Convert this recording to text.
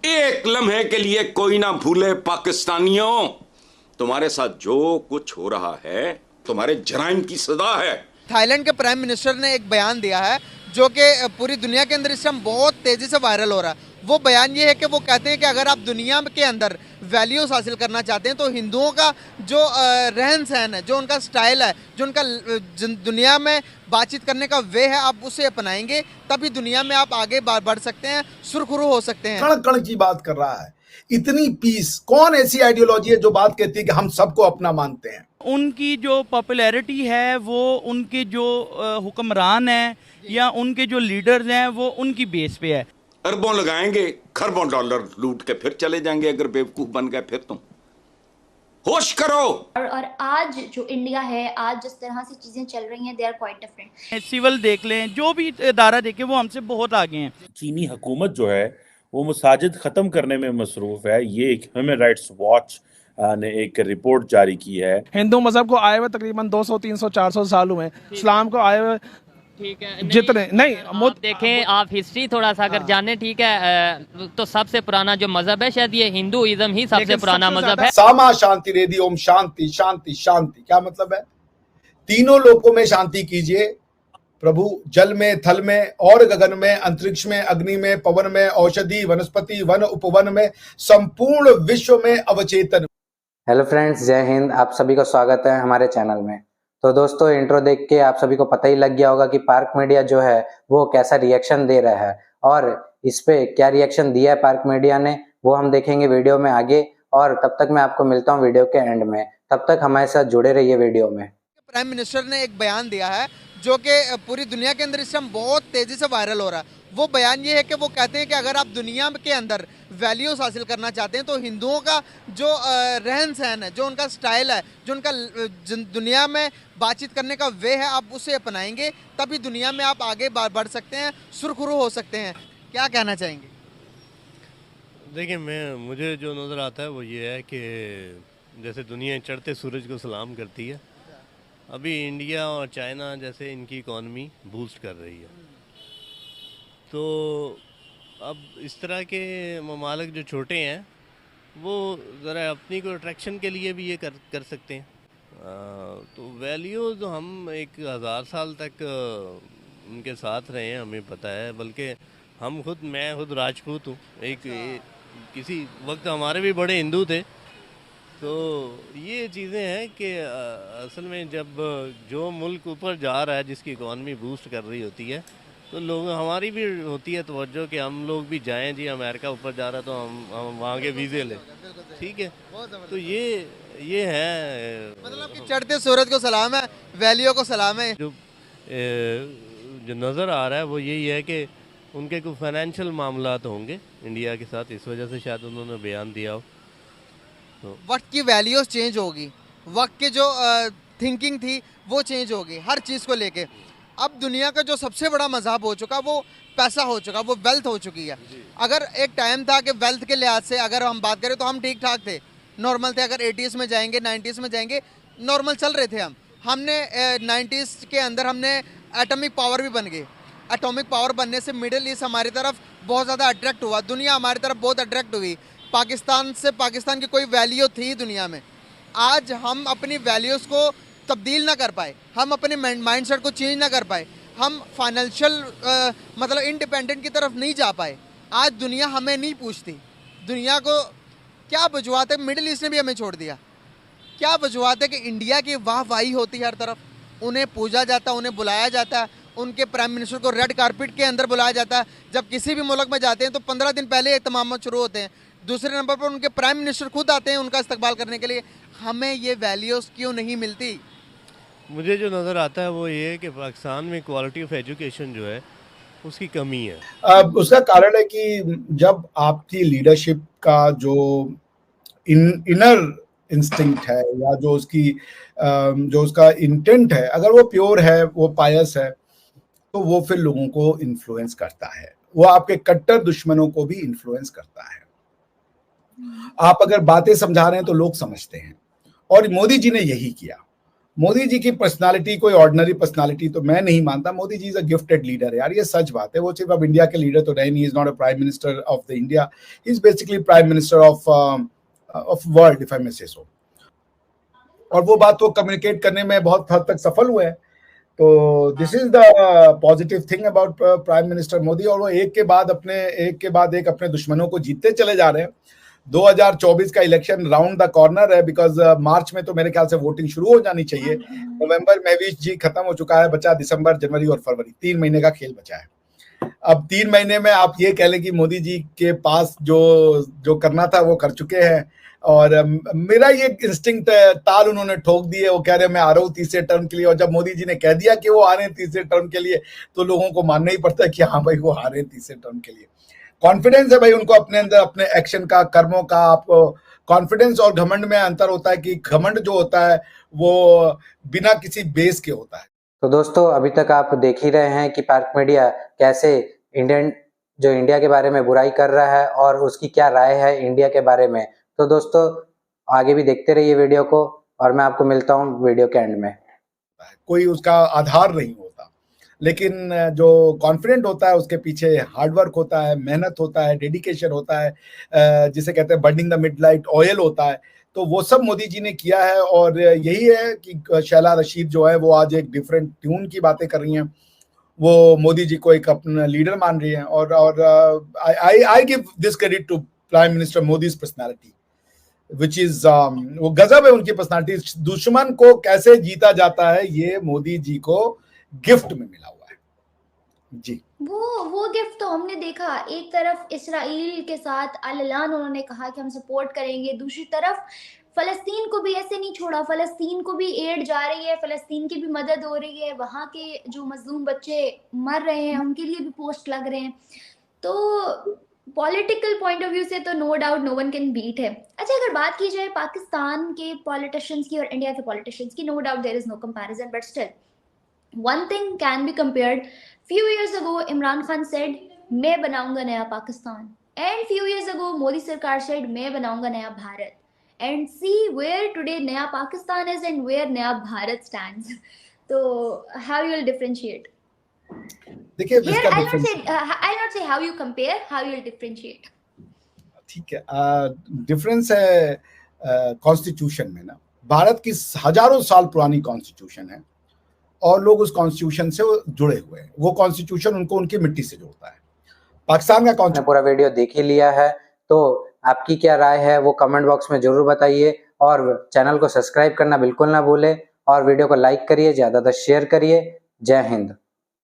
एक लम्हे के लिए कोई ना भूले पाकिस्तानियों, तुम्हारे साथ जो कुछ हो रहा है तुम्हारे जराइम की सजा है। थाईलैंड के प्राइम मिनिस्टर ने एक बयान दिया है जो कि पूरी दुनिया के अंदर इस टाइम बहुत तेजी से वायरल हो रहा है। वो बयान ये है कि वो कहते हैं कि अगर आप दुनिया के अंदर वैल्यूज हासिल करना चाहते हैं तो हिंदुओं का जो रहन सहन है, जो उनका स्टाइल है, जो उनका दुनिया में बातचीत करने का वे है, आप उसे अपनाएंगे तभी दुनिया में आप आगे बढ़ सकते हैं, सुरखुरू हो सकते हैं। कण कण की बात कर रहा है। इतनी पीस, कौन ऐसी आइडियोलॉजी है जो बात कहती है कि हम सबको अपना मानते हैं? उनकी जो पॉपुलैरिटी है वो उनके जो हुक्मरान हैं या उनके जो लीडर्स हैं वो उनकी बेस पे है। अरबों लगाएंगे, खरबों डॉलर लूट के फिर चले जाएंगे अगर बेवकूफ बन गए फिर तुम। होश करो। और आज जो इंडिया है, आज जिस तरह से चीजें चल रही हैं, they are quite different. Civil देख लें, जो भी इदारा देखें, वो हमसे बहुत आगे हैं। चीनी हुकूमत जो है वो मसाजिद ख़त्म करने में मसरूफ़ है। ये एक ह्यूमन राइट्स वॉच ने एक रिपोर्ट जारी की है। हिंदू मजहब को आए हुए तकरीबन 200, 300, 400 साल हुए। इस्लाम को आए हुए ठीक है, जितने नहीं आप देखें, आप हिस्ट्री थोड़ा सा अगर जाने, ठीक है, तो सबसे पुराना जो मजहब है शायद ये हिंदुइज्म ही सबसे पुराना मजहब है। सामा शांति रेदी ओम शांति शांति शांति, क्या मतलब है? तीनों लोकों में शांति कीजिए प्रभु, जल में, थल में और गगन में, अंतरिक्ष में, अग्नि में, पवन में, औषधि, वनस्पति, वन, उपवन में, संपूर्ण विश्व में अवचेतन। हेलो फ्रेंड्स, जय हिंद। आप सभी का स्वागत है हमारे चैनल में। तो दोस्तों, इंट्रो देख के आप सभी को पता ही लग गया होगा कि पार्क मीडिया जो है वो कैसा रिएक्शन दे रहा है, और इस पे क्या रिएक्शन दिया है पार्क मीडिया ने वो हम देखेंगे वीडियो में आगे। और तब तक मैं आपको मिलता हूँ वीडियो के एंड में। तब तक हमारे साथ जुड़े रहिए वीडियो में। प्राइम मिनिस्टर ने एक बयान दिया है जो कि पूरी दुनिया के अंदर इस टाइम बहुत तेजी से वायरल हो रहा है। वो बयान ये है कि वो कहते हैं कि अगर आप दुनिया के अंदर वैल्यूज हासिल करना चाहते हैं तो हिंदुओं का जो रहन सहन है, जो उनका स्टाइल है, जो उनका दुनिया में बातचीत करने का वे है, आप उसे अपनाएंगे तभी दुनिया में आप आगे बढ़ सकते हैं, सुरखुरू हो सकते हैं। क्या कहना चाहेंगे? देखिए, मुझे जो नज़र आता है वो ये है कि जैसे दुनिया चढ़ते सूरज को सलाम करती है, अभी इंडिया और चाइना जैसे इनकी इकॉनमी बूस्ट कर रही है। तो अब इस तरह के ममालिक जो छोटे हैं वो ज़रा अपनी को अट्रैक्शन के लिए भी ये कर सकते हैं। तो वैल्यूज़ हम 1000 साल तक उनके साथ रहे हैं, हमें पता है। बल्कि मैं खुद राजपूत हूँ। किसी वक्त हमारे भी बड़े हिंदू थे। तो ये चीज़ें हैं कि असल में जब जो मुल्क ऊपर जा रहा है, जिसकी इकॉनमी बूस्ट कर रही होती है, तो लोग हमारी भी होती है तवज्जो कि हम लोग भी जाएं। जी, अमेरिका ऊपर जा रहा है तो हम वहाँ के वीज़े लें, ठीक है। तो ये है, मतलब कि चढ़ते सूरज को सलाम है, वैल्यू को सलाम है। जो नज़र आ रहा है वो यही है कि उनके कुछ फाइनेंशियल मामलात होंगे इंडिया के साथ, इस वजह से शायद उन्होंने बयान दिया हो। तो वक्त की वैल्यूज चेंज होगी, वक्त की जो थिंकिंग थी वो चेंज होगी हर चीज़ को लेके। अब दुनिया का जो सबसे बड़ा मज़हब हो चुका वो पैसा हो चुका, वो वेल्थ हो चुकी है। अगर एक टाइम था कि वेल्थ के लिहाज से अगर हम बात करें तो हम ठीक ठाक थे, नॉर्मल थे। अगर 80s में जाएंगे, 90s में जाएंगे, नॉर्मल चल रहे थे हम। हमने 90s के अंदर हमने एटॉमिक पावर भी बन गए। एटॉमिक पावर बनने से मिडिल ईस्ट हमारी तरफ बहुत ज़्यादा अट्रैक्ट हुआ, दुनिया हमारी तरफ बहुत अट्रैक्ट हुई। पाकिस्तान की कोई वैल्यू थी दुनिया में। आज हम अपनी वैल्यूज़ को तब्दील ना कर पाए, हम अपने माइंडसेट को चेंज ना कर पाए, हम फाइनेंशियल मतलब इंडिपेंडेंट की तरफ नहीं जा पाए। आज दुनिया हमें नहीं पूछती। दुनिया को क्या वजूहत है? मिडिल ईस्ट ने भी हमें छोड़ दिया। क्या वजूहत है कि इंडिया की वाहवाही होती है हर तरफ, उन्हें पूजा जाता है, उन्हें बुलाया जाता है, उनके प्राइम मिनिस्टर को रेड कारपेट के अंदर बुलाया जाता है। जब किसी भी मुल्क में जाते हैं तो 15 दिन पहले इत्माम शुरू होते हैं। दूसरे नंबर पर उनके प्राइम मिनिस्टर खुद आते हैं उनका इस्तकबाल करने के लिए। हमें ये वैल्यूज़ क्यों नहीं मिलती? मुझे जो नज़र आता है वो ये है कि पाकिस्तान में क्वालिटी ऑफ एजुकेशन जो है उसकी कमी है। उसका कारण है कि जब आपकी लीडरशिप का जो इनर इंस्टिंक्ट है या जो उसका इंटेंट है, अगर वो प्योर है, वो पायस है, तो वो फिर लोगों को इन्फ्लुएंस करता है। वो आपके कट्टर दुश्मनों को भी इन्फ्लुएंस करता है। आप अगर बातें समझा रहे हैं तो लोग समझते हैं, और मोदी जी ने यही किया। मोदी जी की पर्सनालिटी कोई ऑर्डिनरी पर्सनालिटी तो मैं नहीं मानता। Modi ji is a gifted leader यार, ये सच बात है। वो सिर्फ अब इंडिया के लीडर तो रहे नहीं, is not a prime minister of the India, he is basically prime minister of world if I may say so. और वो बात वो कम्युनिकेट करने में बहुत हद तक सफल हुए हैं। तो this is the positive thing about prime minister Modi. और वो एक के बाद एक अपने दुश्मनों को जीतते चले जा रहे हैं। 2024 का इलेक्शन राउंड द कॉर्नर है, बिकॉज मार्च में तो मेरे ख्याल से वोटिंग शुरू हो जानी चाहिए। नवंबर में भी जी खत्म हो चुका है, बचा दिसंबर, जनवरी और फरवरी, 3 महीने का खेल बचा है। अब 3 महीने में आप ये कह लें कि मोदी जी के पास जो करना था वो कर चुके हैं। और मेरा ये इंस्टिंक्ट ताल उन्होंने ठोक दी है। वो कह रहे हैं मैं आ रहा हूँ तीसरे टर्म के लिए, और जब मोदी जी ने कह दिया कि वो आ रहे हैं तीसरे टर्म के लिए, तो लोगों को मानना ही पड़ता है कि हाँ भाई वो आ रहे हैं तीसरे टर्म के लिए। कॉन्फिडेंस है भाई उनको अपने अंदर, अपने एक्शन का, कर्मों का। आपको कॉन्फिडेंस और घमंड में अंतर होता है कि घमंड जो होता है वो बिना किसी बेस के होता है। तो दोस्तों अभी तक आप देख ही रहे हैं कि पार्क मीडिया कैसे इंडिया के बारे में बुराई कर रहा है और उसकी क्या राय है इंडिया के बारे में। तो दोस्तों आगे भी देखते रहिए वीडियो को, और मैं आपको मिलता हूँ वीडियो के एंड में। कोई उसका आधार नहीं होता, लेकिन जो कॉन्फिडेंट होता है उसके पीछे हार्डवर्क होता है, मेहनत होता है, डेडिकेशन होता है, जिसे कहते हैं बर्निंग द मिडनाइट ऑयल होता है। तो वो सब मोदी जी ने किया है। और यही है कि शैला रशीद जो है वो आज एक डिफरेंट ट्यून की बातें कर रही हैं। वो मोदी जी को एक अपना लीडर मान रही हैं। और I give this credit to Prime Minister Modi's personality, which is वो गजब है उनकी पर्सनालिटी। दुश्मन को कैसे जीता जाता है ये मोदी जी को गिफ्ट में मिला हुआ है जी। वो गिफ्ट तो हमने देखा। एक तरफ इसराइल के साथ अल-ऐलान उन्होंने कहा कि हम सपोर्ट करेंगे, दूसरी तरफ फलस्तीन को भी ऐसे नहीं छोड़ा, फलस्तीन को भी एड जा रही है, फलस्तीन की भी मदद हो रही है, वहाँ के जो मजलूम बच्चे मर रहे हैं उनके लिए भी पोस्ट लग रहे हैं। तो पॉलिटिकल पॉइंट ऑफ व्यू से तो no doubt no one can beat है। अच्छा, अगर बात की जाए पाकिस्तान के पॉलिटिशियंस की और इंडिया के पॉलिटिशियंस की, no doubt there is no comparison, but still one thing can be compared. Few years ago Imran Khan said मैं बनाऊंगा नया Pakistan, and few years ago Modi सरकार said मैं बनाऊंगा नया Bharat, and see where today नया पाकिस्तान is and where नया Bharat stands. तो how you will differentiate? देखिए Here I'll not say how you compare, how you will differentiate. ठीक है, डिफरेंस है कॉन्स्टिट्यूशन में ना। भारत की हजारों साल पुरानी कॉन्स्टिट्यूशन है और लोग उस कॉन्स्टिट्यूशन से जुड़े हुए हैं। वो कॉन्स्टिट्यूशन उनको उनकी मिट्टी से जोड़ता है। पाकिस्तान का कॉन्स्टिट्यूशन पूरा वीडियो देख ही लिया है, तो आपकी क्या राय है वो कमेंट बॉक्स में जरूर बताइए, और चैनल को सब्सक्राइब करना बिल्कुल ना भूलें, और वीडियो को लाइक करिए, ज़्यादातर शेयर करिए। जय हिंद।